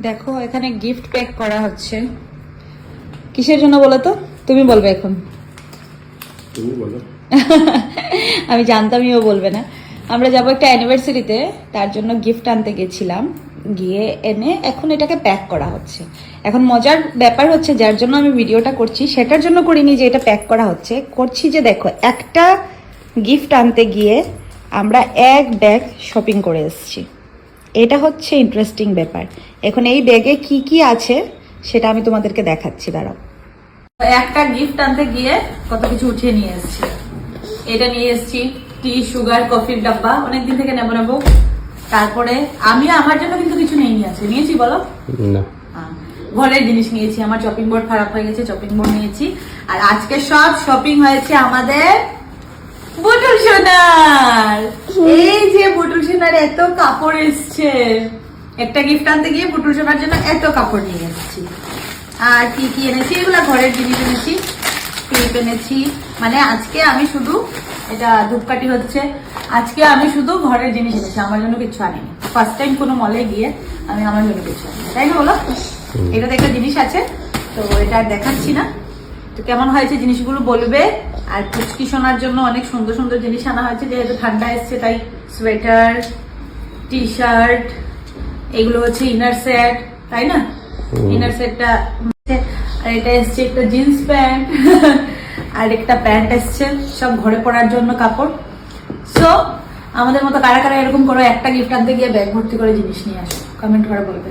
দেখো এখানে gift pack করা হচ্ছে, কিসের জন্য বলো তো? তুমি বলবে এখন। তুমি বলো। আমি জানতামই ও বলবে না। আমরা যাবো একটা অ্যানিভার্সারিতে, তার জন্য গিফট আনতে গেছিলাম, গিয়ে এনে এখন এটাকে প্যাক করা হচ্ছে। এখন মজার ব্যাপার হচ্ছে, যার জন্য আমি ভিডিওটা করছি সেটার জন্য করিনি যে এটা প্যাক করা হচ্ছে, করছি যে দেখো একটা গিফট আনতে গিয়ে আমরা এক ব্যাগ শপিং করে এসেছি। এটা হচ্ছে ইন্টারেস্টিং ব্যাপার। এখন এই ব্যাগে কি কি আছে সেটা আমি তোমাদেরকে দেখাচ্ছি, দাঁড়াও। একটা গিফট আনতে গিয়ে কত কিছু উঠিয়ে নিয়ে এসেছি। এটা নিয়ে এসেছি টি, সুগার, কফির ডাব্বা, অনেকদিন থেকে নেবো। তারপরে আমি আমার জন্য কিন্তু কিছু নিয়েছি বলো না। ঘরের জিনিস নিয়েছি, আমার চপিং বোর্ড খারাপ হয়ে গেছে, চপিং বোর্ড নিয়েছি। আর আজকে সব শপিং হয়েছে আমাদের বুটুল সোনার। এই যে বুটুল সোনার এত কাপড় এসছে, একটা গিফট আনতে গিয়ে বুটুল সোনার জন্য এত কাপড় নিয়ে এসেছি। আর কি কি এনেছি, এগুলা ঘরের জিনিস এনেছি, ক্লিপ এনেছি। মানে আজকে আমি শুধু, এটা ধূপকাঠি হচ্ছে, আজকে আমি শুধু ঘরের জিনিস এনেছি, আমার জন্য কিছু আনিনি। ফার্স্ট টাইম কোনো মলে গিয়ে আমি আমার জন্য কিছু আনিনি, তাই না বলো? এটাতে একটা জিনিস আছে, তো এটা দেখাচ্ছি না। তো কেমন হয়েছে জিনিসগুলো বলবে। আর পুচকি সোনার জন্য অনেক সুন্দর সুন্দর জিনিস আনা হয়েছে, যেহেতু ঠান্ডা এসছে তাই সোয়েটার, টি শার্ট, এগুলো হচ্ছে ইনার সেট, তাই না? ইনার সেটটা, আর এটা এসছে একটা জিন্স প্যান্ট আর একটা প্যান্ট এসছে, সব ঘরে পরার জন্য কাপড়। সো আমাদের মতো কারা কারা এরকম করো, একটা গিফট আনতে গিয়ে ব্যাগ ভর্তি করে জিনিস নিয়ে আসো, কমেন্ট করে বলবে।